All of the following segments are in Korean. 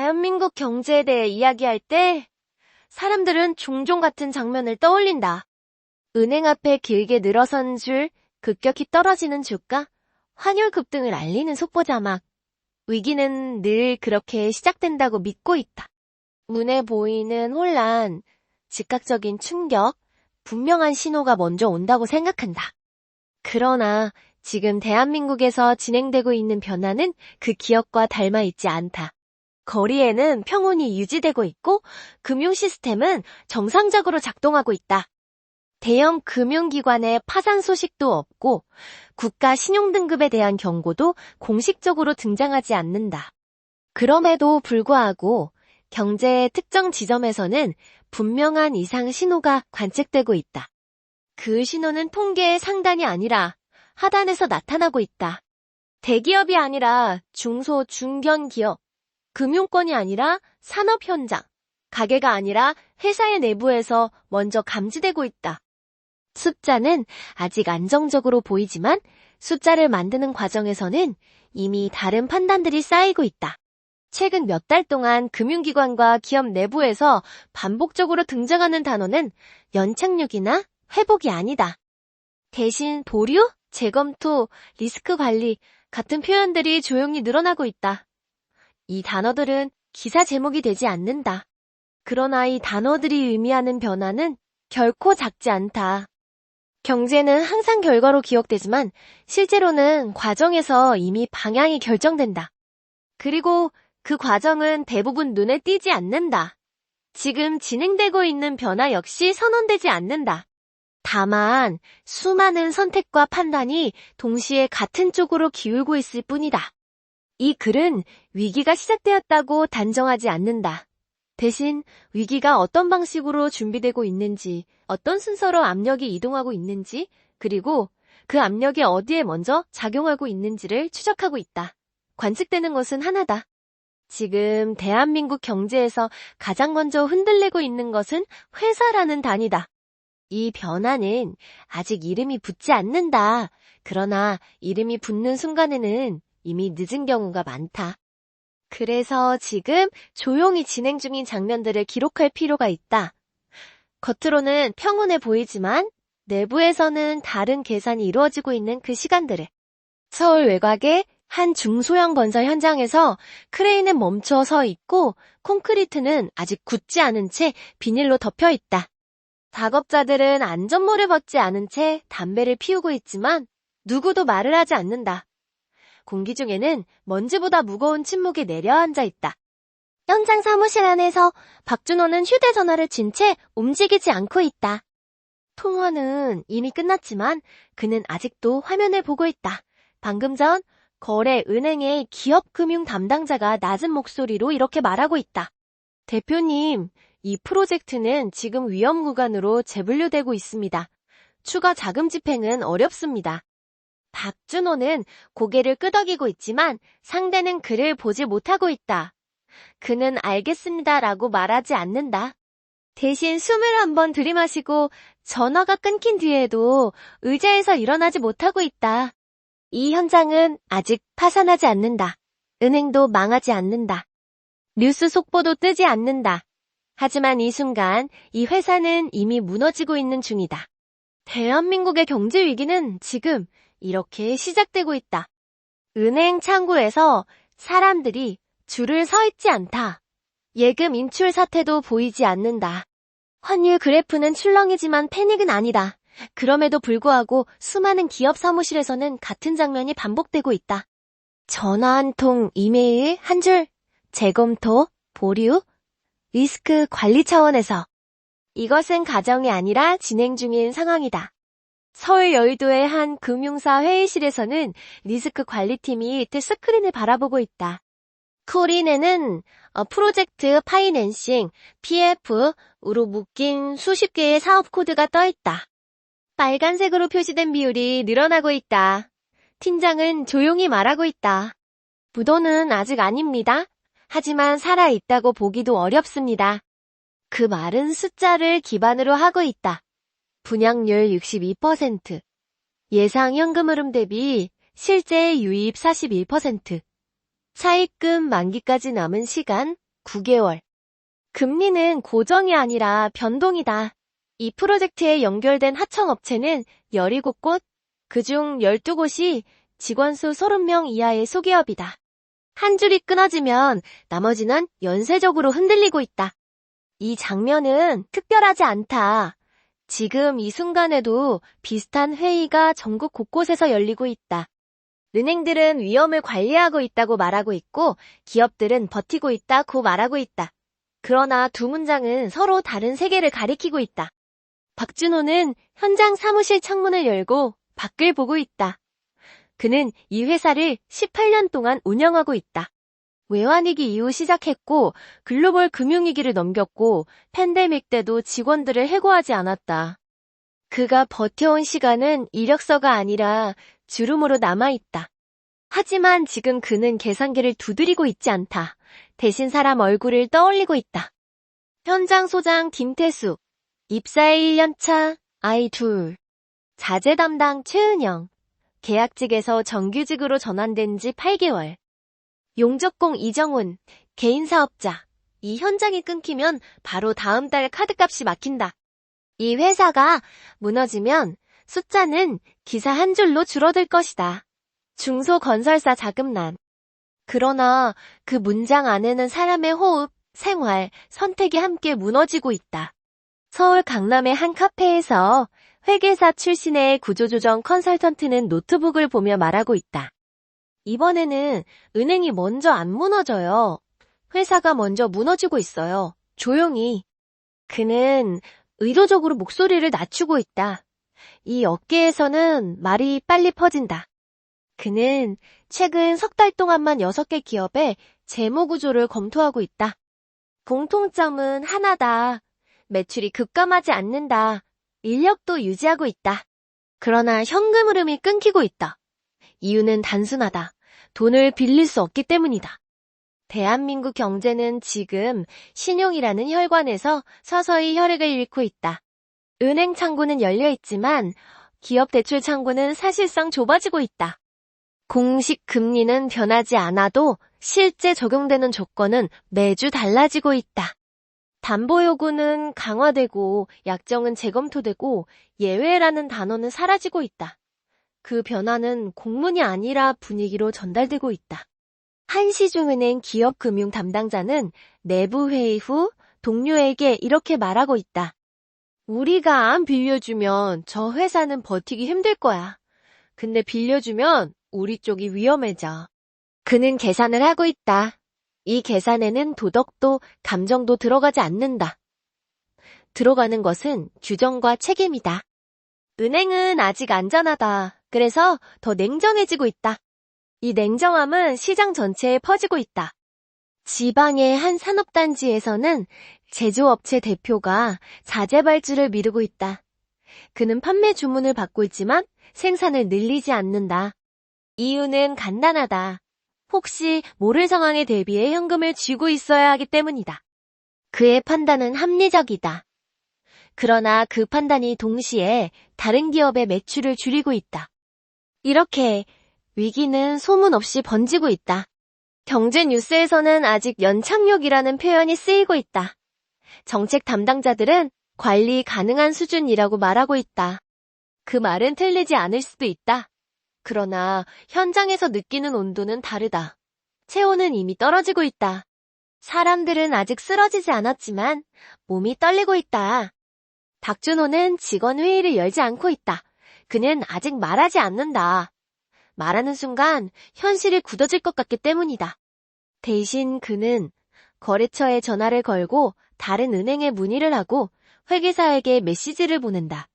대한민국 경제에 대해 이야기할 때 사람들은 종종 같은 장면을 떠올린다. 은행 앞에 길게 늘어선 줄, 급격히 떨어지는 주가, 환율 급등을 알리는 속보 자막. 위기는 늘 그렇게 시작된다고 믿고 있다. 눈에 보이는 혼란, 즉각적인 충격, 분명한 신호가 먼저 온다고 생각한다. 그러나 지금 대한민국에서 진행되고 있는 변화는 그 기억과 닮아 있지 않다. 거리에는 평온이 유지되고 있고 금융 시스템은 정상적으로 작동하고 있다. 대형 금융기관의 파산 소식도 없고 국가 신용등급에 대한 경고도 공식적으로 등장하지 않는다. 그럼에도 불구하고 경제의 특정 지점에서는 분명한 이상 신호가 관측되고 있다. 그 신호는 통계의 상단이 아니라 하단에서 나타나고 있다. 대기업이 아니라 중소, 중견기업, 금융권이 아니라 산업 현장, 가게가 아니라 회사의 내부에서 먼저 감지되고 있다. 숫자는 아직 안정적으로 보이지만 숫자를 만드는 과정에서는 이미 다른 판단들이 쌓이고 있다. 최근 몇 달 동안 금융기관과 기업 내부에서 반복적으로 등장하는 단어는 연착륙이나 회복이 아니다. 대신 보류, 재검토, 리스크 관리 같은 표현들이 조용히 늘어나고 있다. 이 단어들은 기사 제목이 되지 않는다. 그러나 이 단어들이 의미하는 변화는 결코 작지 않다. 경제는 항상 결과로 기억되지만 실제로는 과정에서 이미 방향이 결정된다. 그리고 그 과정은 대부분 눈에 띄지 않는다. 지금 진행되고 있는 변화 역시 선언되지 않는다. 다만 수많은 선택과 판단이 동시에 같은 쪽으로 기울고 있을 뿐이다. 이 글은 위기가 시작되었다고 단정하지 않는다. 대신 위기가 어떤 방식으로 준비되고 있는지, 어떤 순서로 압력이 이동하고 있는지, 그리고 그 압력이 어디에 먼저 작용하고 있는지를 추적하고 있다. 관측되는 것은 하나다. 지금 대한민국 경제에서 가장 먼저 흔들리고 있는 것은 회사라는 단위다. 이 변화는 아직 이름이 붙지 않는다. 그러나 이름이 붙는 순간에는 이미 늦은 경우가 많다. 그래서 지금 조용히 진행 중인 장면들을 기록할 필요가 있다. 겉으로는 평온해 보이지만 내부에서는 다른 계산이 이루어지고 있는 그 시간들을. 서울 외곽의 한 중소형 건설 현장에서 크레인은 멈춰 서 있고 콘크리트는 아직 굳지 않은 채 비닐로 덮여 있다. 작업자들은 안전모를 벗지 않은 채 담배를 피우고 있지만 누구도 말을 하지 않는다. 공기 중에는 먼지보다 무거운 침묵이 내려앉아 있다. 현장 사무실 안에서 박준호는 휴대전화를 쥔 채 움직이지 않고 있다. 통화는 이미 끝났지만 그는 아직도 화면을 보고 있다. 방금 전 거래은행의 기업금융 담당자가 낮은 목소리로 이렇게 말하고 있다. 대표님, 이 프로젝트는 지금 위험 구간으로 재분류되고 있습니다. 추가 자금 집행은 어렵습니다. 박준호는 고개를 끄덕이고 있지만 상대는 그를 보지 못하고 있다. 그는 알겠습니다라고 말하지 않는다. 대신 숨을 한번 들이마시고 전화가 끊긴 뒤에도 의자에서 일어나지 못하고 있다. 이 현장은 아직 파산하지 않는다. 은행도 망하지 않는다. 뉴스 속보도 뜨지 않는다. 하지만 이 순간 이 회사는 이미 무너지고 있는 중이다. 대한민국의 경제 위기는 지금 이렇게 시작되고 있다. 은행 창구에서 사람들이 줄을 서 있지 않다. 예금 인출 사태도 보이지 않는다. 환율 그래프는 출렁이지만 패닉은 아니다. 그럼에도 불구하고 수많은 기업 사무실에서는 같은 장면이 반복되고 있다. 전화 한 통, 이메일 한 줄, 재검토, 보류, 리스크 관리 차원에서. 이것은 가정이 아니라 진행 중인 상황이다. 서울 여의도의 한 금융사 회의실에서는 리스크 관리팀이 스크린을 바라보고 있다. 스크린에는 프로젝트 파이낸싱, PF으로 묶인 수십 개의 사업 코드가 떠 있다. 빨간색으로 표시된 비율이 늘어나고 있다. 팀장은 조용히 말하고 있다. 부도는 아직 아닙니다. 하지만 살아있다고 보기도 어렵습니다. 그 말은 숫자를 기반으로 하고 있다. 분양률 62%, 예상 현금 흐름 대비 실제 유입 41%, 차입금 만기까지 남은 시간 9개월. 금리는 고정이 아니라 변동이다. 이 프로젝트에 연결된 하청업체는 17곳, 그중 12곳이 직원 수 30명 이하의 소기업이다. 한 줄이 끊어지면 나머지는 연쇄적으로 흔들리고 있다. 이 장면은 특별하지 않다. 지금 이 순간에도 비슷한 회의가 전국 곳곳에서 열리고 있다. 은행들은 위험을 관리하고 있다고 말하고 있고 기업들은 버티고 있다고 말하고 있다. 그러나 두 문장은 서로 다른 세계를 가리키고 있다. 박준호는 현장 사무실 창문을 열고 밖을 보고 있다. 그는 이 회사를 18년 동안 운영하고 있다. 외환위기 이후 시작했고 글로벌 금융위기를 넘겼고 팬데믹 때도 직원들을 해고하지 않았다. 그가 버텨온 시간은 이력서가 아니라 주름으로 남아있다. 하지만 지금 그는 계산기를 두드리고 있지 않다. 대신 사람 얼굴을 떠올리고 있다. 현장 소장 김태수, 입사해 1년차, 아이 둘. 자재 담당 최은영, 계약직에서 정규직으로 전환된 지 8개월. 용접공 이정훈, 개인 사업자. 이 현장이 끊기면 바로 다음 달 카드값이 막힌다. 이 회사가 무너지면 숫자는 기사 한 줄로 줄어들 것이다. 중소건설사 자금난. 그러나 그 문장 안에는 사람의 호흡, 생활, 선택이 함께 무너지고 있다. 서울 강남의 한 카페에서 회계사 출신의 구조조정 컨설턴트는 노트북을 보며 말하고 있다. 이번에는 은행이 먼저 안 무너져요. 회사가 먼저 무너지고 있어요. 조용히. 그는 의도적으로 목소리를 낮추고 있다. 이 업계에서는 말이 빨리 퍼진다. 그는 최근 석 달 동안만 6개 기업의 재무 구조를 검토하고 있다. 공통점은 하나다. 매출이 급감하지 않는다. 인력도 유지하고 있다. 그러나 현금 흐름이 끊기고 있다. 이유는 단순하다. 돈을 빌릴 수 없기 때문이다. 대한민국 경제는 지금 신용이라는 혈관에서 서서히 혈액을 잃고 있다. 은행 창구는 열려 있지만 기업 대출 창구는 사실상 좁아지고 있다. 공식 금리는 변하지 않아도 실제 적용되는 조건은 매주 달라지고 있다. 담보 요구는 강화되고 약정은 재검토되고 예외라는 단어는 사라지고 있다. 그 변화는 공문이 아니라 분위기로 전달되고 있다. 한시중은행 기업금융 담당자는 내부 회의 후 동료에게 이렇게 말하고 있다. 우리가 안 빌려주면 저 회사는 버티기 힘들 거야. 근데 빌려주면 우리 쪽이 위험해져. 그는 계산을 하고 있다. 이 계산에는 도덕도 감정도 들어가지 않는다. 들어가는 것은 규정과 책임이다. 은행은 아직 안전하다. 그래서 더 냉정해지고 있다. 이 냉정함은 시장 전체에 퍼지고 있다. 지방의 한 산업단지에서는 제조업체 대표가 자재 발주를 미루고 있다. 그는 판매 주문을 받고 있지만 생산을 늘리지 않는다. 이유는 간단하다. 혹시 모를 상황에 대비해 현금을 쥐고 있어야 하기 때문이다. 그의 판단은 합리적이다. 그러나 그 판단이 동시에 다른 기업의 매출을 줄이고 있다. 이렇게 위기는 소문 없이 번지고 있다. 경제 뉴스에서는 아직 연착륙이라는 표현이 쓰이고 있다. 정책 담당자들은 관리 가능한 수준이라고 말하고 있다. 그 말은 틀리지 않을 수도 있다. 그러나 현장에서 느끼는 온도는 다르다. 체온은 이미 떨어지고 있다. 사람들은 아직 쓰러지지 않았지만 몸이 떨리고 있다. 박준호는 직원 회의를 열지 않고 있다. 그는 아직 말하지 않는다. 말하는 순간 현실이 굳어질 것 같기 때문이다. 대신 그는 거래처에 전화를 걸고 다른 은행에 문의를 하고 회계사에게 메시지를 보낸다.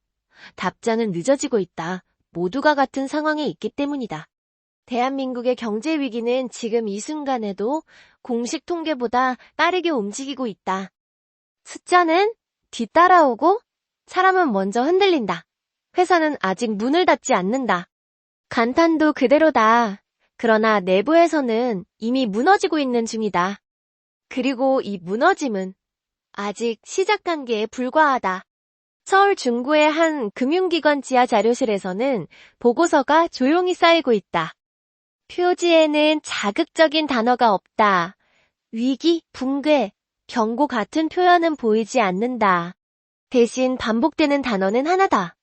답장은 늦어지고 있다. 모두가 같은 상황에 있기 때문이다. 대한민국의 경제 위기는 지금 이 순간에도 공식 통계보다 빠르게 움직이고 있다. 숫자는 뒤따라오고 사람은 먼저 흔들린다. 회사는 아직 문을 닫지 않는다. 간판도 그대로다. 그러나 내부에서는 이미 무너지고 있는 중이다. 그리고 이 무너짐은 아직 시작 단계에 불과하다. 서울 중구의 한 금융기관 지하 자료실에서는 보고서가 조용히 쌓이고 있다. 표지에는 자극적인 단어가 없다. 위기, 붕괴, 경고 같은 표현은 보이지 않는다. 대신 반복되는 단어는 하나다.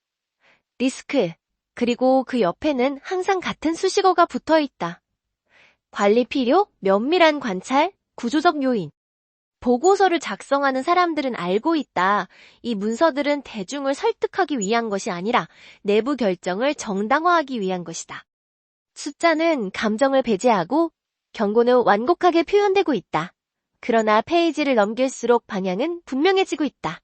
리스크. 그리고 그 옆에는 항상 같은 수식어가 붙어 있다. 관리 필요, 면밀한 관찰, 구조적 요인. 보고서를 작성하는 사람들은 알고 있다. 이 문서들은 대중을 설득하기 위한 것이 아니라 내부 결정을 정당화하기 위한 것이다. 숫자는 감정을 배제하고 경고는 완곡하게 표현되고 있다. 그러나 페이지를 넘길수록 방향은 분명해지고 있다.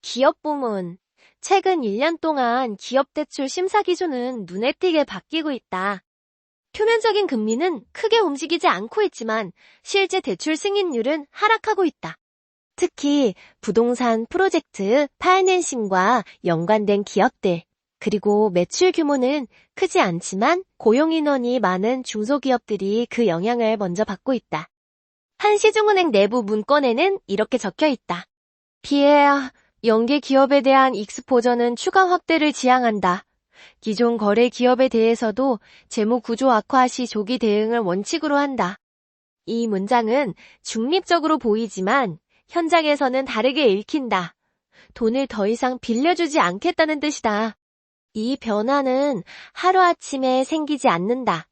기업 부문. 최근 1년 동안 기업 대출 심사 기준은 눈에 띄게 바뀌고 있다. 표면적인 금리는 크게 움직이지 않고 있지만 실제 대출 승인율은 하락하고 있다. 특히 부동산 프로젝트, 파이낸싱과 연관된 기업들, 그리고 매출 규모는 크지 않지만 고용 인원이 많은 중소기업들이 그 영향을 먼저 받고 있다. 한 시중은행 내부 문건에는 이렇게 적혀 있다. 피해야 연계 기업에 대한 익스포저는 추가 확대를 지향한다. 기존 거래 기업에 대해서도 재무 구조 악화 시 조기 대응을 원칙으로 한다. 이 문장은 중립적으로 보이지만 현장에서는 다르게 읽힌다. 돈을 더 이상 빌려주지 않겠다는 뜻이다. 이 변화는 하루아침에 생기지 않는다.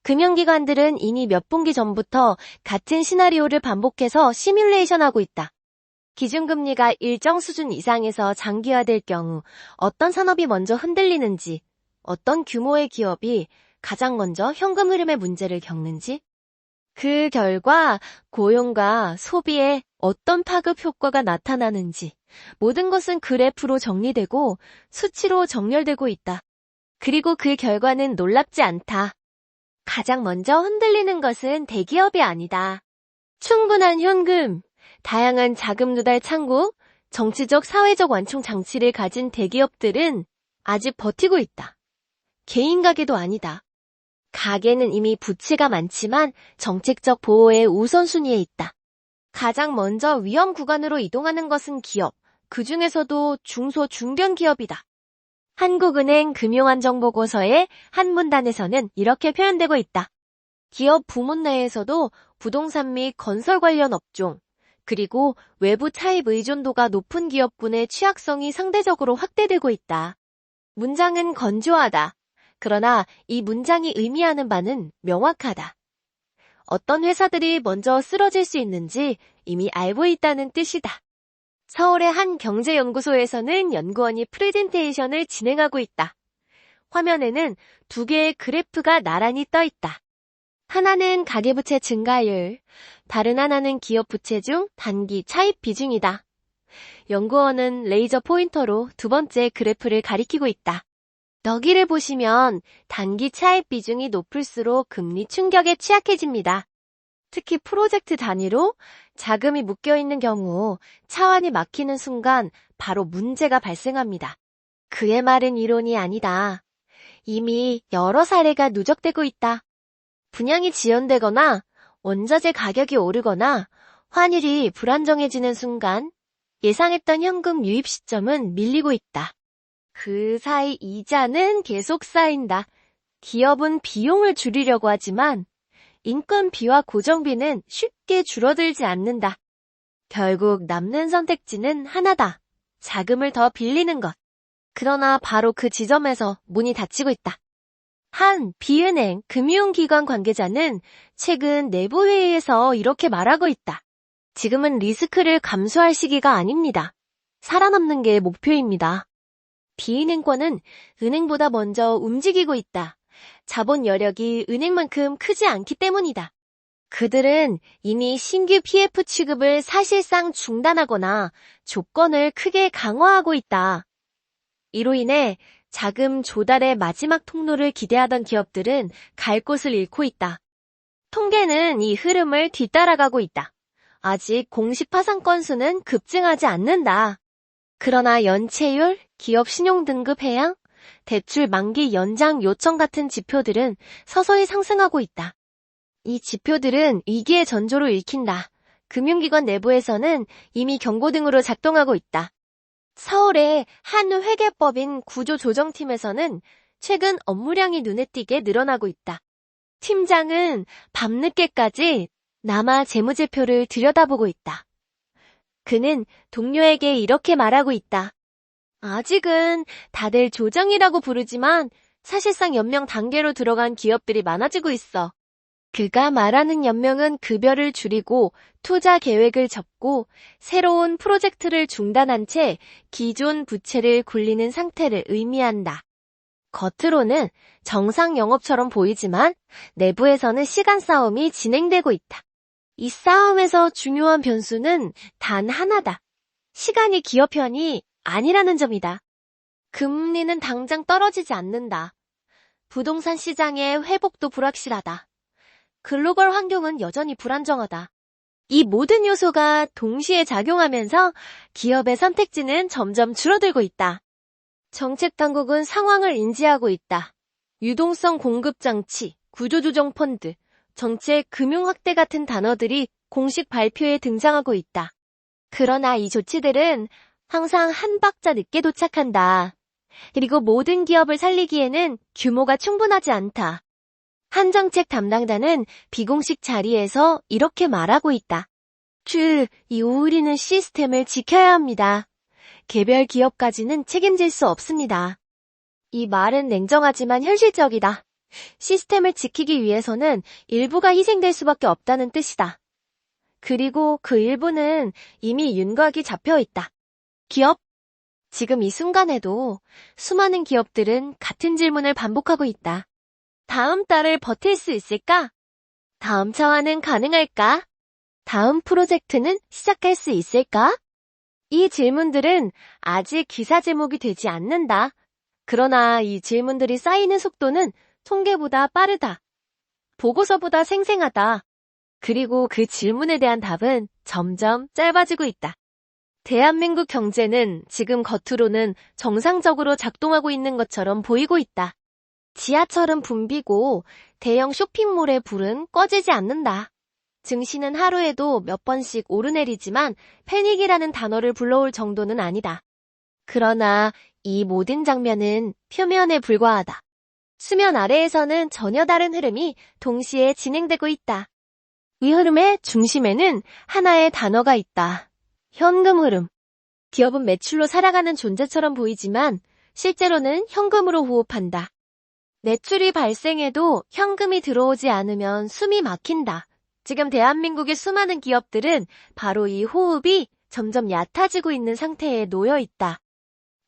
금융기관들은 이미 몇 분기 전부터 같은 시나리오를 반복해서 시뮬레이션하고 있다. 기준금리가 일정 수준 이상에서 장기화될 경우 어떤 산업이 먼저 흔들리는지, 어떤 규모의 기업이 가장 먼저 현금 흐름의 문제를 겪는지, 그 결과 고용과 소비에 어떤 파급 효과가 나타나는지 모든 것은 그래프로 정리되고 수치로 정렬되고 있다. 그리고 그 결과는 놀랍지 않다. 가장 먼저 흔들리는 것은 대기업이 아니다. 충분한 현금, 다양한 자금 누달 창구, 정치적 사회적 완충 장치를 가진 대기업들은 아직 버티고 있다. 개인 가게도 아니다. 가게는 이미 부채가 많지만 정책적 보호의 우선순위에 있다. 가장 먼저 위험 구간으로 이동하는 것은 기업, 그 중에서도 중소 중견 기업이다. 한국은행 금융안정보고서의 한 문단에서는 이렇게 표현되고 있다. 기업 부문 내에서도 부동산 및 건설 관련 업종, 그리고 외부 차입 의존도가 높은 기업군의 취약성이 상대적으로 확대되고 있다. 문장은 건조하다. 그러나 이 문장이 의미하는 바는 명확하다. 어떤 회사들이 먼저 쓰러질 수 있는지 이미 알고 있다는 뜻이다. 서울의 한 경제연구소에서는 연구원이 프레젠테이션을 진행하고 있다. 화면에는 두 개의 그래프가 나란히 떠 있다. 하나는 가계부채 증가율, 다른 하나는 기업 부채 중 단기 차입 비중이다. 연구원은 레이저 포인터로 두 번째 그래프를 가리키고 있다. 여기를 보시면 단기 차입 비중이 높을수록 금리 충격에 취약해집니다. 특히 프로젝트 단위로 자금이 묶여있는 경우 차환이 막히는 순간 바로 문제가 발생합니다. 그의 말은 이론이 아니다. 이미 여러 사례가 누적되고 있다. 분양이 지연되거나 원자재 가격이 오르거나 환율이 불안정해지는 순간 예상했던 현금 유입 시점은 밀리고 있다. 그 사이 이자는 계속 쌓인다. 기업은 비용을 줄이려고 하지만 인건비와 고정비는 쉽게 줄어들지 않는다. 결국 남는 선택지는 하나다. 자금을 더 빌리는 것. 그러나 바로 그 지점에서 문이 닫히고 있다. 한 비은행 금융기관 관계자는 최근 내부회의에서 이렇게 말하고 있다. 지금은 리스크를 감수할 시기가 아닙니다. 살아남는 게 목표입니다. 비은행권은 은행보다 먼저 움직이고 있다. 자본 여력이 은행만큼 크지 않기 때문이다. 그들은 이미 신규 PF 취급을 사실상 중단하거나 조건을 크게 강화하고 있다. 이로 인해 자금 조달의 마지막 통로를 기대하던 기업들은 갈 곳을 잃고 있다. 통계는 이 흐름을 뒤따라가고 있다. 아직 공식 파산 건수는 급증하지 않는다. 그러나 연체율, 기업 신용등급 해양, 대출 만기 연장 요청 같은 지표들은 서서히 상승하고 있다. 이 지표들은 위기의 전조로 읽힌다. 금융기관 내부에서는 이미 경고 등으로 작동하고 있다. 서울의 한 회계법인 구조조정팀에서는 최근 업무량이 눈에 띄게 늘어나고 있다. 팀장은 밤늦게까지 남아 재무제표를 들여다보고 있다. 그는 동료에게 이렇게 말하고 있다. 아직은 다들 조정이라고 부르지만 사실상 연명 단계로 들어간 기업들이 많아지고 있어. 그가 말하는 연명은 급여를 줄이고 투자 계획을 접고 새로운 프로젝트를 중단한 채 기존 부채를 굴리는 상태를 의미한다. 겉으로는 정상 영업처럼 보이지만 내부에서는 시간 싸움이 진행되고 있다. 이 싸움에서 중요한 변수는 단 하나다. 시간이 기업 편이 아니라는 점이다. 금리는 당장 떨어지지 않는다. 부동산 시장의 회복도 불확실하다. 글로벌 환경은 여전히 불안정하다. 이 모든 요소가 동시에 작용하면서 기업의 선택지는 점점 줄어들고 있다. 정책 당국은 상황을 인지하고 있다. 유동성 공급 장치, 구조조정 펀드, 정책 금융 확대 같은 단어들이 공식 발표에 등장하고 있다. 그러나 이 조치들은 항상 한 박자 늦게 도착한다. 그리고 모든 기업을 살리기에는 규모가 충분하지 않다. 한 정책 담당자는 비공식 자리에서 이렇게 말하고 있다. 이 우리는 시스템을 지켜야 합니다. 개별 기업까지는 책임질 수 없습니다. 이 말은 냉정하지만 현실적이다. 시스템을 지키기 위해서는 일부가 희생될 수밖에 없다는 뜻이다. 그리고 그 일부는 이미 윤곽이 잡혀 있다. 기업? 지금 이 순간에도 수많은 기업들은 같은 질문을 반복하고 있다. 다음 달을 버틸 수 있을까? 다음 차환은 가능할까? 다음 프로젝트는 시작할 수 있을까? 이 질문들은 아직 기사 제목이 되지 않는다. 그러나 이 질문들이 쌓이는 속도는 통계보다 빠르다. 보고서보다 생생하다. 그리고 그 질문에 대한 답은 점점 짧아지고 있다. 대한민국 경제는 지금 겉으로는 정상적으로 작동하고 있는 것처럼 보이고 있다. 지하철은 붐비고 대형 쇼핑몰의 불은 꺼지지 않는다. 증시는 하루에도 몇 번씩 오르내리지만 패닉이라는 단어를 불러올 정도는 아니다. 그러나 이 모든 장면은 표면에 불과하다. 수면 아래에서는 전혀 다른 흐름이 동시에 진행되고 있다. 이 흐름의 중심에는 하나의 단어가 있다. 현금 흐름. 기업은 매출로 살아가는 존재처럼 보이지만 실제로는 현금으로 호흡한다. 매출이 발생해도 현금이 들어오지 않으면 숨이 막힌다. 지금 대한민국의 수많은 기업들은 바로 이 호흡이 점점 얕아지고 있는 상태에 놓여 있다.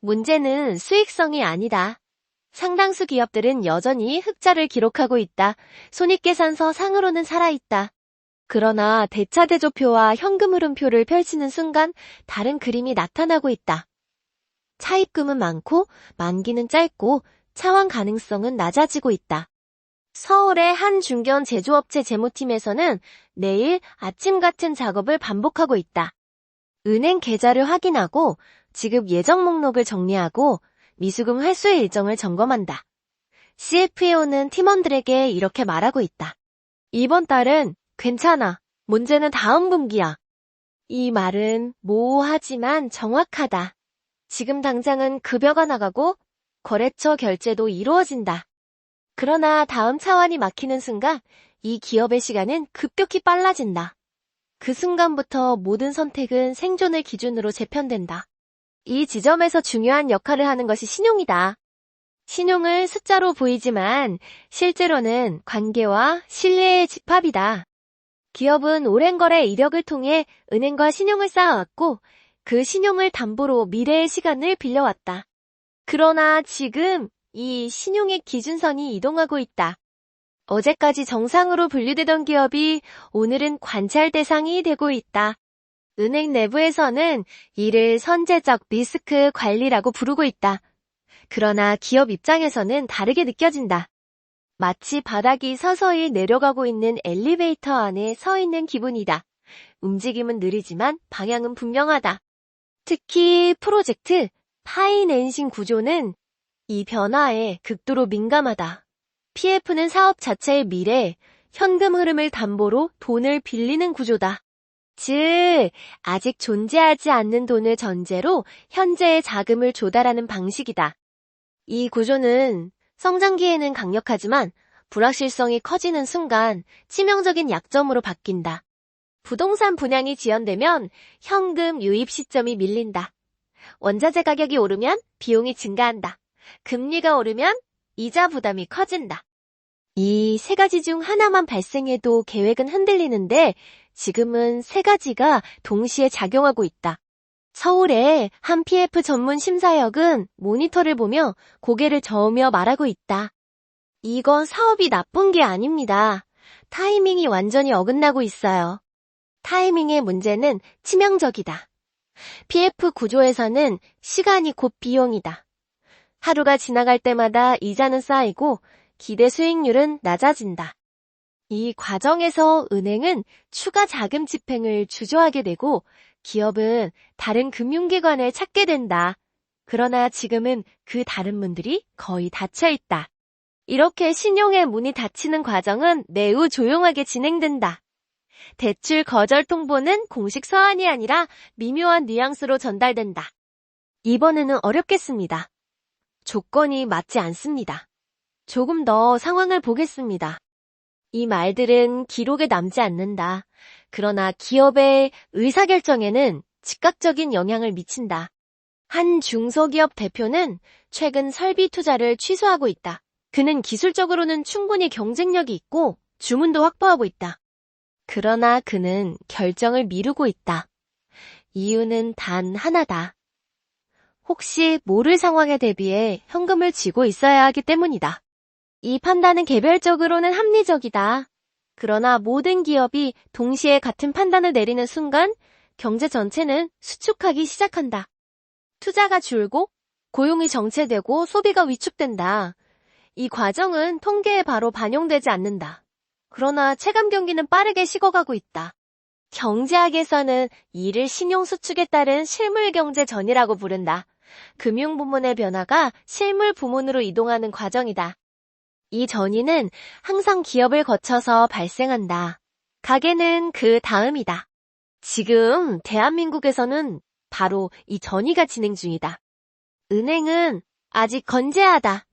문제는 수익성이 아니다. 상당수 기업들은 여전히 흑자를 기록하고 있다. 손익계산서 상으로는 살아있다. 그러나 대차대조표와 현금 흐름표를 펼치는 순간 다른 그림이 나타나고 있다. 차입금은 많고 만기는 짧고 차환 가능성은 낮아지고 있다. 서울의 한 중견 제조업체 재무팀에서는 매일 아침 같은 작업을 반복하고 있다. 은행 계좌를 확인하고 지급 예정 목록을 정리하고 미수금 회수의 일정을 점검한다. CFO는 팀원들에게 이렇게 말하고 있다. 이번 달은 괜찮아. 문제는 다음 분기야. 이 말은 모호하지만 정확하다. 지금 당장은 급여가 나가고 거래처 결제도 이루어진다. 그러나 다음 차환이 막히는 순간 이 기업의 시간은 급격히 빨라진다. 그 순간부터 모든 선택은 생존을 기준으로 재편된다. 이 지점에서 중요한 역할을 하는 것이 신용이다. 신용을 숫자로 보이지만 실제로는 관계와 신뢰의 집합이다. 기업은 오랜 거래 이력을 통해 은행과 신용을 쌓아왔고 그 신용을 담보로 미래의 시간을 빌려왔다. 그러나 지금 이 신용의 기준선이 이동하고 있다. 어제까지 정상으로 분류되던 기업이 오늘은 관찰 대상이 되고 있다. 은행 내부에서는 이를 선제적 리스크 관리라고 부르고 있다. 그러나 기업 입장에서는 다르게 느껴진다. 마치 바닥이 서서히 내려가고 있는 엘리베이터 안에 서 있는 기분이다. 움직임은 느리지만 방향은 분명하다. 특히 프로젝트 파이낸싱 구조는 이 변화에 극도로 민감하다. PF는 사업 자체의 미래, 현금 흐름을 담보로 돈을 빌리는 구조다. 즉, 아직 존재하지 않는 돈을 전제로 현재의 자금을 조달하는 방식이다. 이 구조는 성장기에는 강력하지만 불확실성이 커지는 순간 치명적인 약점으로 바뀐다. 부동산 분양이 지연되면 현금 유입 시점이 밀린다. 원자재 가격이 오르면 비용이 증가한다. 금리가 오르면 이자 부담이 커진다. 이 세 가지 중 하나만 발생해도 계획은 흔들리는데 지금은 세 가지가 동시에 작용하고 있다. 서울의 한 PF 전문 심사역은 모니터를 보며 고개를 저으며 말하고 있다. 이건 사업이 나쁜 게 아닙니다. 타이밍이 완전히 어긋나고 있어요. 타이밍의 문제는 치명적이다. PF 구조에서는 시간이 곧 비용이다. 하루가 지나갈 때마다 이자는 쌓이고 기대 수익률은 낮아진다. 이 과정에서 은행은 추가 자금 집행을 주저하게 되고 기업은 다른 금융기관을 찾게 된다. 그러나 지금은 그 다른 문들이 거의 닫혀 있다. 이렇게 신용의 문이 닫히는 과정은 매우 조용하게 진행된다. 대출 거절 통보는 공식 서한이 아니라 미묘한 뉘앙스로 전달된다. 이번에는 어렵겠습니다. 조건이 맞지 않습니다. 조금 더 상황을 보겠습니다. 이 말들은 기록에 남지 않는다. 그러나 기업의 의사결정에는 즉각적인 영향을 미친다. 한 중소기업 대표는 최근 설비 투자를 취소하고 있다. 그는 기술적으로는 충분히 경쟁력이 있고 주문도 확보하고 있다. 그러나 그는 결정을 미루고 있다. 이유는 단 하나다. 혹시 모를 상황에 대비해 현금을 쥐고 있어야 하기 때문이다. 이 판단은 개별적으로는 합리적이다. 그러나 모든 기업이 동시에 같은 판단을 내리는 순간 경제 전체는 수축하기 시작한다. 투자가 줄고 고용이 정체되고 소비가 위축된다. 이 과정은 통계에 바로 반영되지 않는다. 그러나 체감 경기는 빠르게 식어가고 있다. 경제학에서는 이를 신용수축에 따른 실물경제전이라고 부른다. 금융부문의 변화가 실물부문으로 이동하는 과정이다. 이 전이는 항상 기업을 거쳐서 발생한다. 가계는 그 다음이다. 지금 대한민국에서는 바로 이 전이가 진행 중이다. 은행은 아직 건재하다.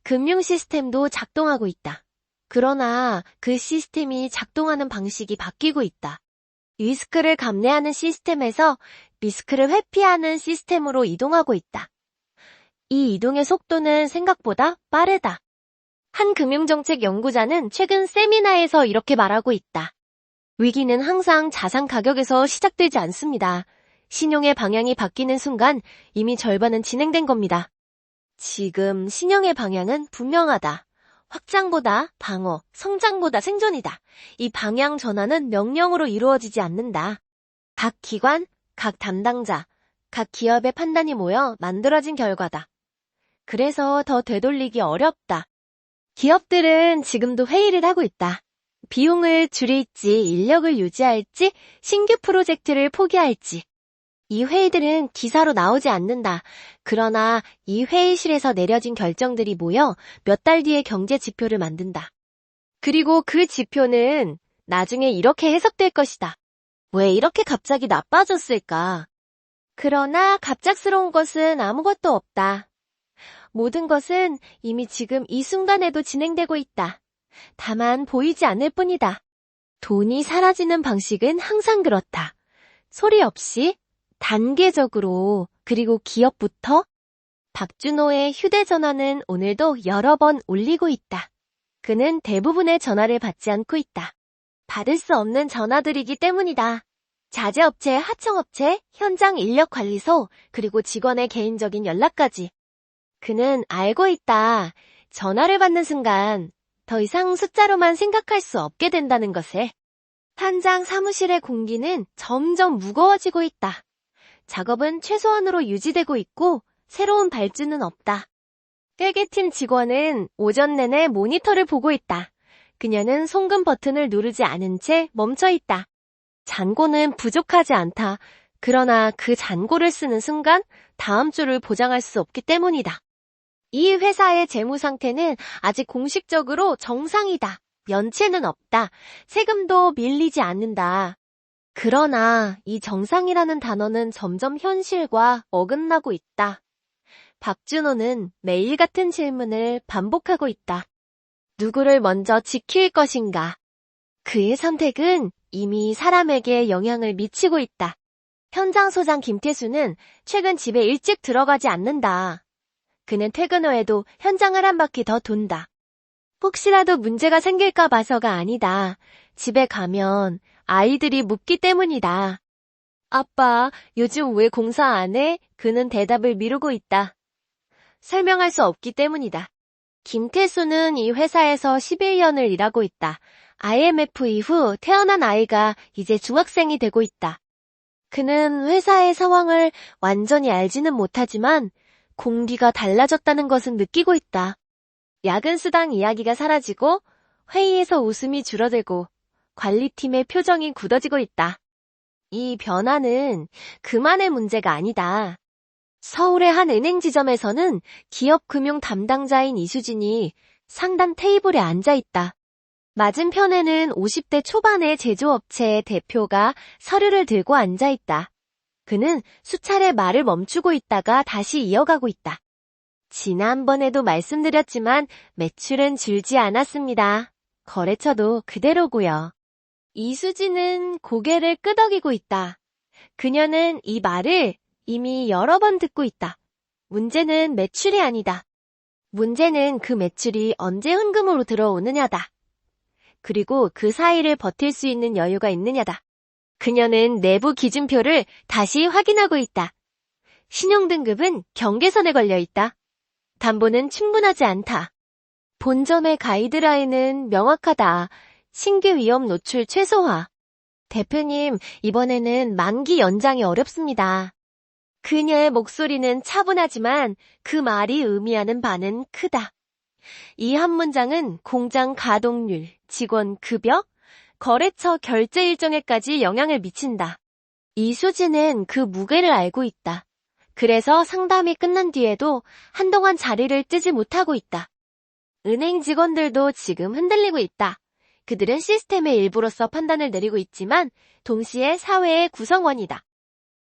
금융 시스템도 작동하고 있다. 그러나 그 시스템이 작동하는 방식이 바뀌고 있다. 리스크를 감내하는 시스템에서 리스크를 회피하는 시스템으로 이동하고 있다. 이 이동의 속도는 생각보다 빠르다. 한 금융정책 연구자는 최근 세미나에서 이렇게 말하고 있다. 위기는 항상 자산 가격에서 시작되지 않습니다. 신용의 방향이 바뀌는 순간 이미 절반은 진행된 겁니다. 지금 신용의 방향은 분명하다. 확장보다 방어, 성장보다 생존이다. 이 방향 전환은 명령으로 이루어지지 않는다. 각 기관, 각 담당자, 각 기업의 판단이 모여 만들어진 결과다. 그래서 더 되돌리기 어렵다. 기업들은 지금도 회의를 하고 있다. 비용을 줄일지, 인력을 유지할지, 신규 프로젝트를 포기할지. 이 회의들은 기사로 나오지 않는다. 그러나 이 회의실에서 내려진 결정들이 모여 몇 달 뒤에 경제 지표를 만든다. 그리고 그 지표는 나중에 이렇게 해석될 것이다. 왜 이렇게 갑자기 나빠졌을까? 그러나 갑작스러운 것은 아무것도 없다. 모든 것은 이미 지금 이 순간에도 진행되고 있다. 다만 보이지 않을 뿐이다. 돈이 사라지는 방식은 항상 그렇다. 소리 없이 단계적으로 그리고 기업부터. 박준호의 휴대전화는 오늘도 여러 번 울리고 있다. 그는 대부분의 전화를 받지 않고 있다. 받을 수 없는 전화들이기 때문이다. 자재업체, 하청업체, 현장 인력관리소, 그리고 직원의 개인적인 연락까지. 그는 알고 있다. 전화를 받는 순간 더 이상 숫자로만 생각할 수 없게 된다는 것을. 현장 사무실의 공기는 점점 무거워지고 있다. 작업은 최소한으로 유지되고 있고 새로운 발주는 없다. 회계팀 직원은 오전 내내 모니터를 보고 있다. 그녀는 송금 버튼을 누르지 않은 채 멈춰 있다. 잔고는 부족하지 않다. 그러나 그 잔고를 쓰는 순간 다음 주를 보장할 수 없기 때문이다. 이 회사의 재무 상태는 아직 공식적으로 정상이다. 연체는 없다. 세금도 밀리지 않는다. 그러나 이 정상이라는 단어는 점점 현실과 어긋나고 있다. 박준호는 매일 같은 질문을 반복하고 있다. 누구를 먼저 지킬 것인가? 그의 선택은 이미 사람에게 영향을 미치고 있다. 현장 소장 김태수는 최근 집에 일찍 들어가지 않는다. 그는 퇴근 후에도 현장을 한 바퀴 더 돈다. 혹시라도 문제가 생길까 봐서가 아니다. 집에 가면 아이들이 묻기 때문이다. 아빠, 요즘 왜 공사 안 해? 그는 대답을 미루고 있다. 설명할 수 없기 때문이다. 김태수는 이 회사에서 11년을 일하고 있다. IMF 이후 태어난 아이가 이제 중학생이 되고 있다. 그는 회사의 상황을 완전히 알지는 못하지만 공기가 달라졌다는 것은 느끼고 있다. 야근 수당 이야기가 사라지고 회의에서 웃음이 줄어들고 관리팀의 표정이 굳어지고 있다. 이 변화는 그만의 문제가 아니다. 서울의 한 은행 지점에서는 기업 금융 담당자인 이수진이 상담 테이블에 앉아 있다. 맞은편에는 50대 초반의 제조업체의 대표가 서류를 들고 앉아 있다. 그는 수차례 말을 멈추고 있다가 다시 이어가고 있다. 지난번에도 말씀드렸지만 매출은 줄지 않았습니다. 거래처도 그대로고요. 이수진은 고개를 끄덕이고 있다. 그녀는 이 말을 이미 여러 번 듣고 있다. 문제는 매출이 아니다. 문제는 그 매출이 언제 현금으로 들어오느냐다. 그리고 그 사이를 버틸 수 있는 여유가 있느냐다. 그녀는 내부 기준표를 다시 확인하고 있다. 신용등급은 경계선에 걸려 있다. 담보는 충분하지 않다. 본점의 가이드라인은 명확하다. 신규 위험 노출 최소화. 대표님, 이번에는 만기 연장이 어렵습니다. 그녀의 목소리는 차분하지만 그 말이 의미하는 바는 크다. 이 한 문장은 공장 가동률, 직원 급여, 거래처 결제 일정에까지 영향을 미친다. 이수진은 그 무게를 알고 있다. 그래서 상담이 끝난 뒤에도 한동안 자리를 뜨지 못하고 있다. 은행 직원들도 지금 흔들리고 있다. 그들은 시스템의 일부로서 판단을 내리고 있지만 동시에 사회의 구성원이다.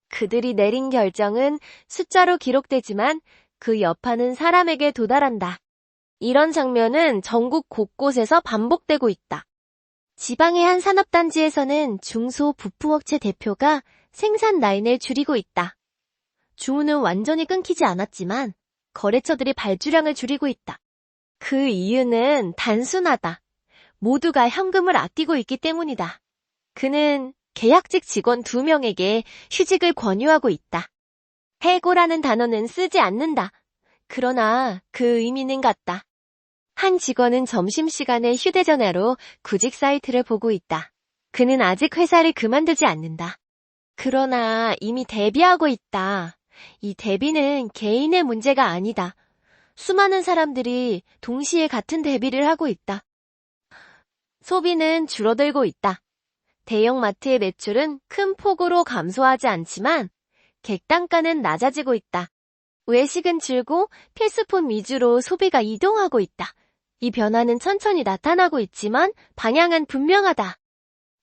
그들이 내린 결정은 숫자로 기록되지만 그 여파는 사람에게 도달한다. 이런 장면은 전국 곳곳에서 반복되고 있다. 지방의 한 산업단지에서는 중소부품업체 대표가 생산 라인을 줄이고 있다. 주문은 완전히 끊기지 않았지만 거래처들이 발주량을 줄이고 있다. 그 이유는 단순하다. 모두가 현금을 아끼고 있기 때문이다. 그는 계약직 직원 2명에게 휴직을 권유하고 있다. 해고라는 단어는 쓰지 않는다. 그러나 그 의미는 같다. 한 직원은 점심시간에 휴대전화로 구직 사이트를 보고 있다. 그는 아직 회사를 그만두지 않는다. 그러나 이미 데뷔하고 있다. 이 데뷔는 개인의 문제가 아니다. 수많은 사람들이 동시에 같은 데뷔를 하고 있다. 소비는 줄어들고 있다. 대형마트의 매출은 큰 폭으로 감소하지 않지만 객단가는 낮아지고 있다. 외식은 줄고 필수품 위주로 소비가 이동하고 있다. 이 변화는 천천히 나타나고 있지만 방향은 분명하다.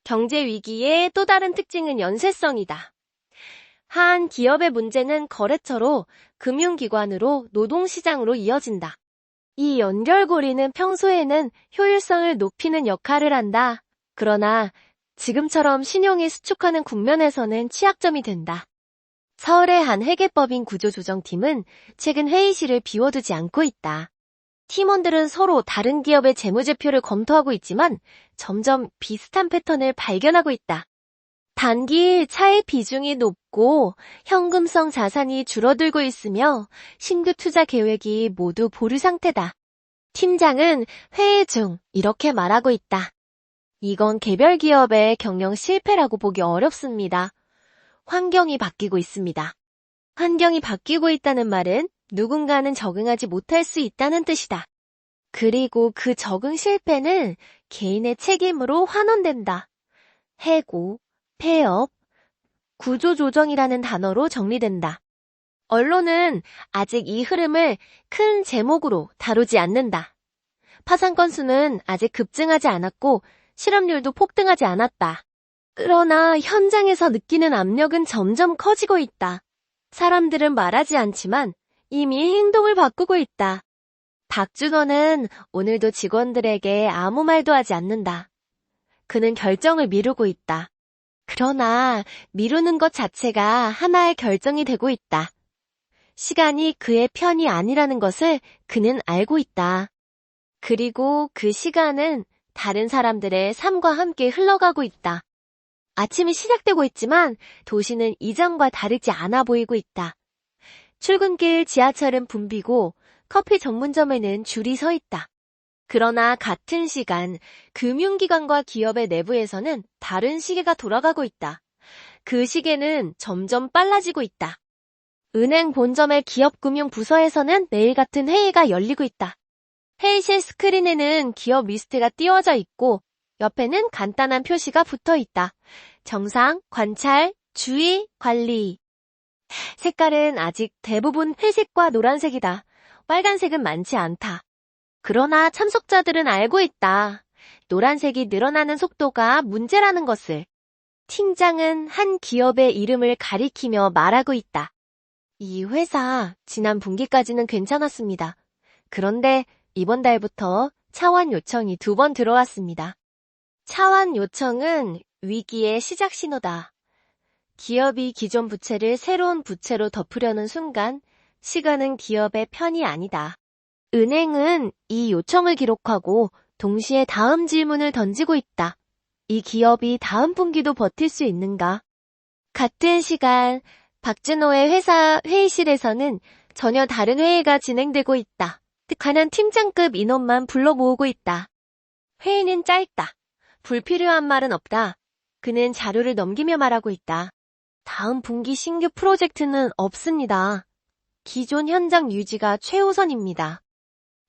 경제 위기의 또 다른 특징은 연쇄성이다. 한 기업의 문제는 거래처로, 금융기관으로, 노동시장으로 이어진다. 이 연결고리는 평소에는 효율성을 높이는 역할을 한다. 그러나 지금처럼 신용이 수축하는 국면에서는 취약점이 된다. 서울의 한 회계법인 구조조정팀은 최근 회의실을 비워두지 않고 있다. 팀원들은 서로 다른 기업의 재무제표를 검토하고 있지만 점점 비슷한 패턴을 발견하고 있다. 단기 차의 비중이 높고 현금성 자산이 줄어들고 있으며 신규 투자 계획이 모두 보류 상태다. 팀장은 회의 중 이렇게 말하고 있다. 이건 개별 기업의 경영 실패라고 보기 어렵습니다. 환경이 바뀌고 있습니다. 환경이 바뀌고 있다는 말은 누군가는 적응하지 못할 수 있다는 뜻이다. 그리고 그 적응 실패는 개인의 책임으로 환원된다. 해고, 폐업, 구조조정이라는 단어로 정리된다. 언론은 아직 이 흐름을 큰 제목으로 다루지 않는다. 파산 건수는 아직 급증하지 않았고 실업률도 폭등하지 않았다. 그러나 현장에서 느끼는 압력은 점점 커지고 있다. 사람들은 말하지 않지만 이미 행동을 바꾸고 있다. 박준호는 오늘도 직원들에게 아무 말도 하지 않는다. 그는 결정을 미루고 있다. 그러나 미루는 것 자체가 하나의 결정이 되고 있다. 시간이 그의 편이 아니라는 것을 그는 알고 있다. 그리고 그 시간은 다른 사람들의 삶과 함께 흘러가고 있다. 아침이 시작되고 있지만 도시는 이전과 다르지 않아 보이고 있다. 출근길 지하철은 붐비고 커피 전문점에는 줄이 서 있다. 그러나 같은 시간 금융기관과 기업의 내부에서는 다른 시계가 돌아가고 있다. 그 시계는 점점 빨라지고 있다. 은행 본점의 기업금융부서에서는 내일 같은 회의가 열리고 있다. 회의실 스크린에는 기업 리스트가 띄워져 있고 옆에는 간단한 표시가 붙어 있다. 정상, 관찰, 주의, 관리. 색깔은 아직 대부분 회색과 노란색이다. 빨간색은 많지 않다. 그러나 참석자들은 알고 있다. 노란색이 늘어나는 속도가 문제라는 것을. 팀장은 한 기업의 이름을 가리키며 말하고 있다. 이 회사 지난 분기까지는 괜찮았습니다. 그런데 이번 달부터 차환 요청이 2번 들어왔습니다. 차환 요청은 위기의 시작 신호다. 기업이 기존 부채를 새로운 부채로 덮으려는 순간 시간은 기업의 편이 아니다. 은행은 이 요청을 기록하고 동시에 다음 질문을 던지고 있다. 이 기업이 다음 분기도 버틸 수 있는가? 같은 시간 박준호의 회사 회의실에서는 전혀 다른 회의가 진행되고 있다. 관한 팀장급 인원만 불러 모으고 있다. 회의는 짧다. 불필요한 말은 없다. 그는 자료를 넘기며 말하고 있다. 다음 분기 신규 프로젝트는 없습니다. 기존 현장 유지가 최우선입니다.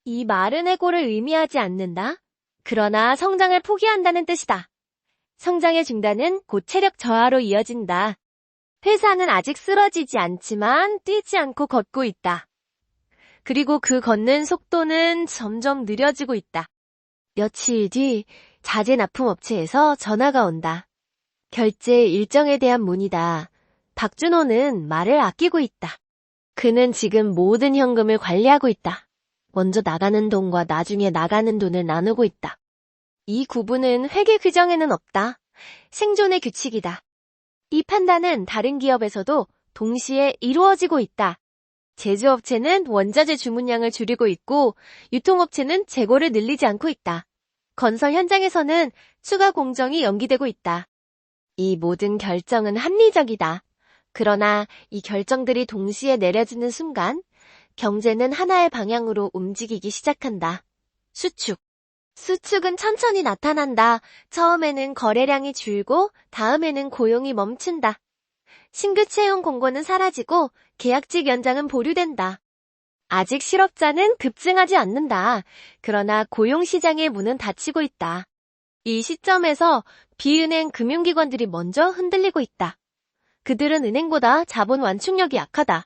이 말은 해고를 의미하지 않는다. 그러나 성장을 포기한다는 뜻이다. 성장의 중단은 곧 체력 저하로 이어진다. 회사는 아직 쓰러지지 않지만 뛰지 않고 걷고 있다. 그리고 그 걷는 속도는 점점 느려지고 있다. 며칠 뒤 자재 납품업체에서 전화가 온다. 결제 일정에 대한 문의다. 박준호는 말을 아끼고 있다. 그는 지금 모든 현금을 관리하고 있다. 먼저 나가는 돈과 나중에 나가는 돈을 나누고 있다. 이 구분은 회계 규정에는 없다. 생존의 규칙이다. 이 판단은 다른 기업에서도 동시에 이루어지고 있다. 제조업체는 원자재 주문량을 줄이고 있고 유통업체는 재고를 늘리지 않고 있다. 건설 현장에서는 추가 공정이 연기되고 있다. 이 모든 결정은 합리적이다. 그러나 이 결정들이 동시에 내려지는 순간 경제는 하나의 방향으로 움직이기 시작한다. 수축. 수축은 천천히 나타난다. 처음에는 거래량이 줄고 다음에는 고용이 멈춘다. 신규 채용 공고는 사라지고 계약직 연장은 보류된다. 아직 실업자는 급증하지 않는다. 그러나 고용시장의 문은 닫히고 있다. 이 시점에서 비은행 금융기관들이 먼저 흔들리고 있다. 그들은 은행보다 자본 완충력이 약하다.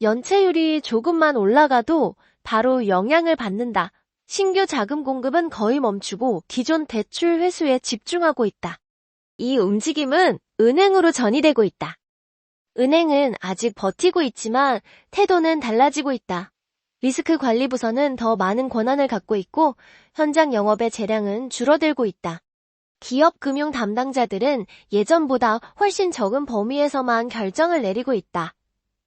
연체율이 조금만 올라가도 바로 영향을 받는다. 신규 자금 공급은 거의 멈추고 기존 대출 회수에 집중하고 있다. 이 움직임은 은행으로 전이되고 있다. 은행은 아직 버티고 있지만 태도는 달라지고 있다. 리스크 관리 부서는 더 많은 권한을 갖고 있고 현장 영업의 재량은 줄어들고 있다. 기업 금융 담당자들은 예전보다 훨씬 적은 범위에서만 결정을 내리고 있다.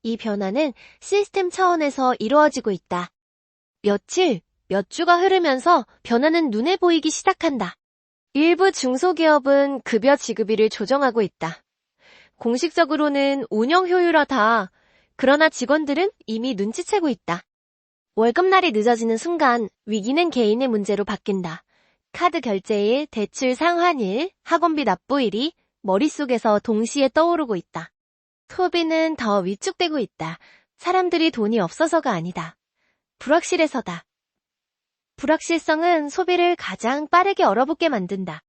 이 변화는 시스템 차원에서 이루어지고 있다. 며칠, 몇 주가 흐르면서 변화는 눈에 보이기 시작한다. 일부 중소기업은 급여 지급일을 조정하고 있다. 공식적으로는 운영 효율화다. 그러나 직원들은 이미 눈치채고 있다. 월급날이 늦어지는 순간 위기는 개인의 문제로 바뀐다. 카드 결제일, 대출 상환일, 학원비 납부일이 머릿속에서 동시에 떠오르고 있다. 소비는 더 위축되고 있다. 사람들이 돈이 없어서가 아니다. 불확실해서다. 불확실성은 소비를 가장 빠르게 얼어붙게 만든다.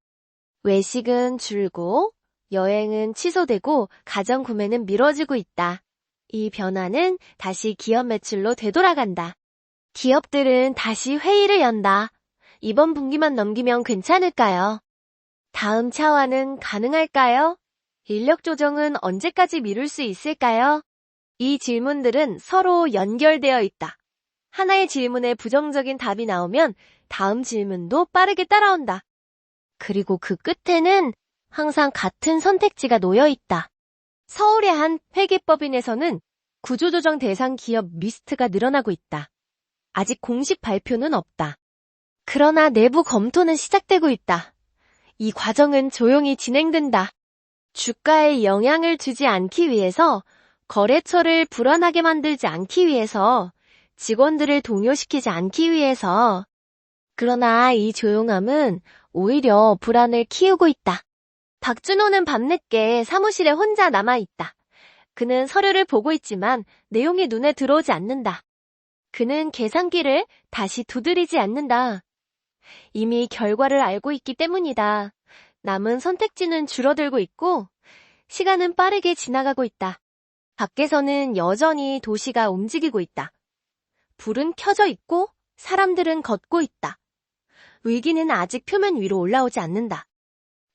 외식은 줄고 여행은 취소되고 가전 구매는 미뤄지고 있다. 이 변화는 다시 기업 매출로 되돌아간다. 기업들은 다시 회의를 연다. 이번 분기만 넘기면 괜찮을까요? 다음 차환은 가능할까요? 인력 조정은 언제까지 미룰 수 있을까요? 이 질문들은 서로 연결되어 있다. 하나의 질문에 부정적인 답이 나오면 다음 질문도 빠르게 따라온다. 그리고 그 끝에는 항상 같은 선택지가 놓여 있다. 서울의 한 회계법인에서는 구조조정 대상 기업 리스트가 늘어나고 있다. 아직 공식 발표는 없다. 그러나 내부 검토는 시작되고 있다. 이 과정은 조용히 진행된다. 주가에 영향을 주지 않기 위해서, 거래처를 불안하게 만들지 않기 위해서, 직원들을 동요시키지 않기 위해서. 그러나 이 조용함은 오히려 불안을 키우고 있다. 박준호는 밤늦게 사무실에 혼자 남아있다. 그는 서류를 보고 있지만 내용이 눈에 들어오지 않는다. 그는 계산기를 다시 두드리지 않는다. 이미 결과를 알고 있기 때문이다. 남은 선택지는 줄어들고 있고 시간은 빠르게 지나가고 있다. 밖에서는 여전히 도시가 움직이고 있다. 불은 켜져 있고 사람들은 걷고 있다. 위기는 아직 표면 위로 올라오지 않는다.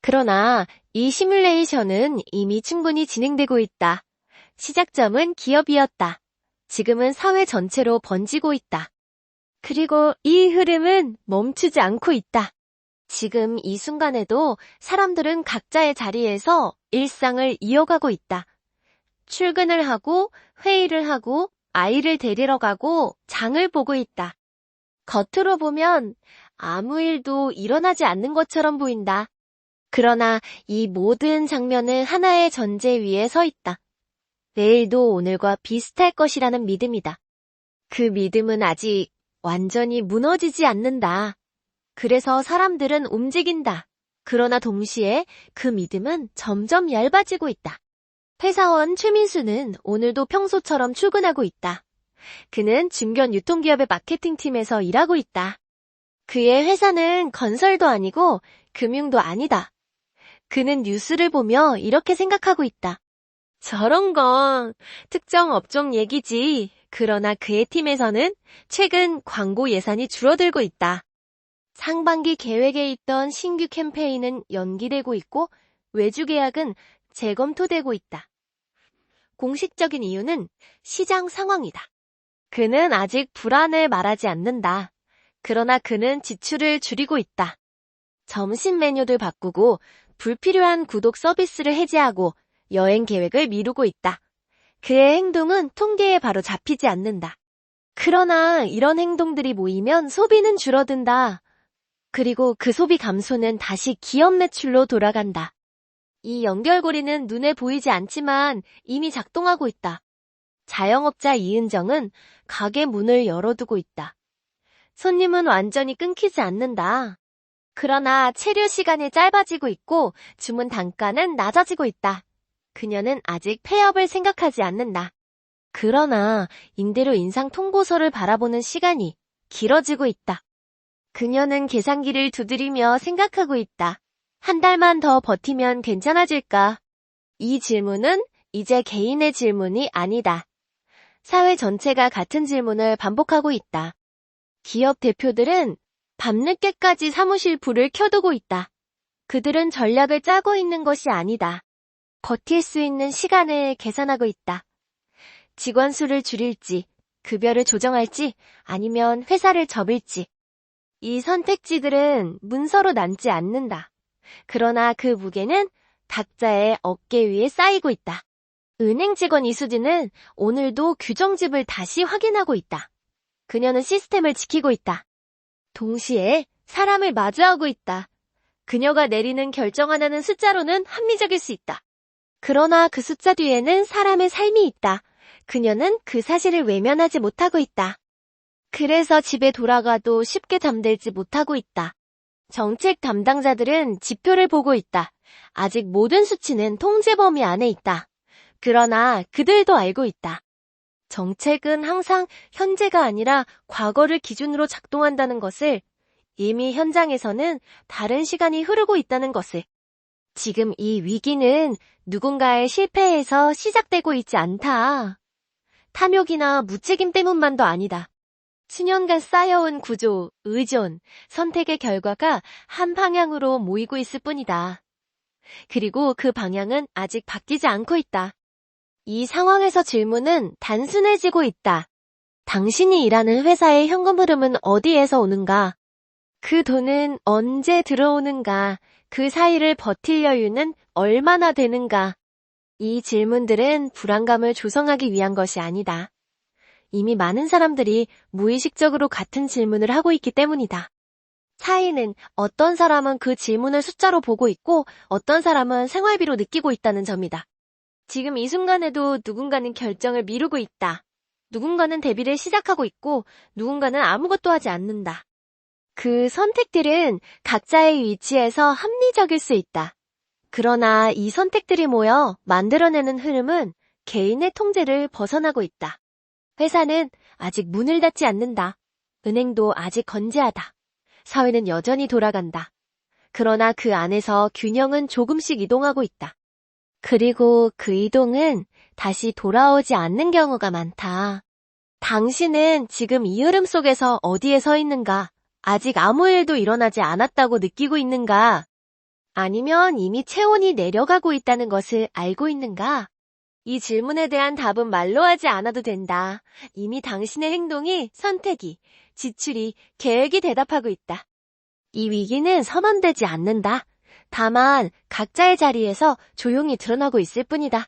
그러나 이 시뮬레이션은 이미 충분히 진행되고 있다. 시작점은 기업이었다. 지금은 사회 전체로 번지고 있다. 그리고 이 흐름은 멈추지 않고 있다. 지금 이 순간에도 사람들은 각자의 자리에서 일상을 이어가고 있다. 출근을 하고, 회의를 하고, 아이를 데리러 가고, 장을 보고 있다. 겉으로 보면 아무 일도 일어나지 않는 것처럼 보인다. 그러나 이 모든 장면은 하나의 전제 위에 서 있다. 내일도 오늘과 비슷할 것이라는 믿음이다. 그 믿음은 아직 완전히 무너지지 않는다. 그래서 사람들은 움직인다. 그러나 동시에 그 믿음은 점점 얇아지고 있다. 회사원 최민수는 오늘도 평소처럼 출근하고 있다. 그는 중견 유통기업의 마케팅팀에서 일하고 있다. 그의 회사는 건설도 아니고 금융도 아니다. 그는 뉴스를 보며 이렇게 생각하고 있다. 저런 건 특정 업종 얘기지. 그러나 그의 팀에서는 최근 광고 예산이 줄어들고 있다. 상반기 계획에 있던 신규 캠페인은 연기되고 있고 외주 계약은 재검토되고 있다. 공식적인 이유는 시장 상황이다. 그는 아직 불안을 말하지 않는다. 그러나 그는 지출을 줄이고 있다. 점심 메뉴를 바꾸고 불필요한 구독 서비스를 해제하고 여행 계획을 미루고 있다. 그의 행동은 통계에 바로 잡히지 않는다. 그러나 이런 행동들이 모이면 소비는 줄어든다. 그리고 그 소비 감소는 다시 기업 매출로 돌아간다. 이 연결고리는 눈에 보이지 않지만 이미 작동하고 있다. 자영업자 이은정은 가게 문을 열어두고 있다. 손님은 완전히 끊기지 않는다. 그러나 체류 시간이 짧아지고 있고 주문 단가는 낮아지고 있다. 그녀는 아직 폐업을 생각하지 않는다. 그러나 임대료 인상 통보서를 바라보는 시간이 길어지고 있다. 그녀는 계산기를 두드리며 생각하고 있다. 한 달만 더 버티면 괜찮아질까? 이 질문은 이제 개인의 질문이 아니다. 사회 전체가 같은 질문을 반복하고 있다. 기업 대표들은 밤늦게까지 사무실 불을 켜두고 있다. 그들은 전략을 짜고 있는 것이 아니다. 버틸 수 있는 시간을 계산하고 있다. 직원 수를 줄일지, 급여를 조정할지, 아니면 회사를 접을지. 이 선택지들은 문서로 남지 않는다. 그러나 그 무게는 각자의 어깨 위에 쌓이고 있다. 은행 직원 이수진은 오늘도 규정집을 다시 확인하고 있다. 그녀는 시스템을 지키고 있다. 동시에 사람을 마주하고 있다. 그녀가 내리는 결정 하나는 숫자로는 합리적일 수 있다. 그러나 그 숫자 뒤에는 사람의 삶이 있다. 그녀는 그 사실을 외면하지 못하고 있다. 그래서 집에 돌아가도 쉽게 잠들지 못하고 있다. 정책 담당자들은 지표를 보고 있다. 아직 모든 수치는 통제 범위 안에 있다. 그러나 그들도 알고 있다. 정책은 항상 현재가 아니라 과거를 기준으로 작동한다는 것을, 이미 현장에서는 다른 시간이 흐르고 있다는 것을. 지금 이 위기는 누군가의 실패에서 시작되고 있지 않다. 탐욕이나 무책임 때문만도 아니다. 수년간 쌓여온 구조, 의존, 선택의 결과가 한 방향으로 모이고 있을 뿐이다. 그리고 그 방향은 아직 바뀌지 않고 있다. 이 상황에서 질문은 단순해지고 있다. 당신이 일하는 회사의 현금 흐름은 어디에서 오는가? 그 돈은 언제 들어오는가? 그 사이를 버틸 여유는 얼마나 되는가? 이 질문들은 불안감을 조성하기 위한 것이 아니다. 이미 많은 사람들이 무의식적으로 같은 질문을 하고 있기 때문이다. 차이는 어떤 사람은 그 질문을 숫자로 보고 있고 어떤 사람은 생활비로 느끼고 있다는 점이다. 지금 이 순간에도 누군가는 결정을 미루고 있다. 누군가는 대비를 시작하고 있고 누군가는 아무것도 하지 않는다. 그 선택들은 각자의 위치에서 합리적일 수 있다. 그러나 이 선택들이 모여 만들어내는 흐름은 개인의 통제를 벗어나고 있다. 회사는 아직 문을 닫지 않는다. 은행도 아직 건재하다. 사회는 여전히 돌아간다. 그러나 그 안에서 균형은 조금씩 이동하고 있다. 그리고 그 이동은 다시 돌아오지 않는 경우가 많다. 당신은 지금 이 흐름 속에서 어디에 서 있는가? 아직 아무 일도 일어나지 않았다고 느끼고 있는가? 아니면 이미 체온이 내려가고 있다는 것을 알고 있는가? 이 질문에 대한 답은 말로 하지 않아도 된다. 이미 당신의 행동이, 선택이, 지출이, 계획이 대답하고 있다. 이 위기는 선언되지 않는다. 다만 각자의 자리에서 조용히 드러나고 있을 뿐이다.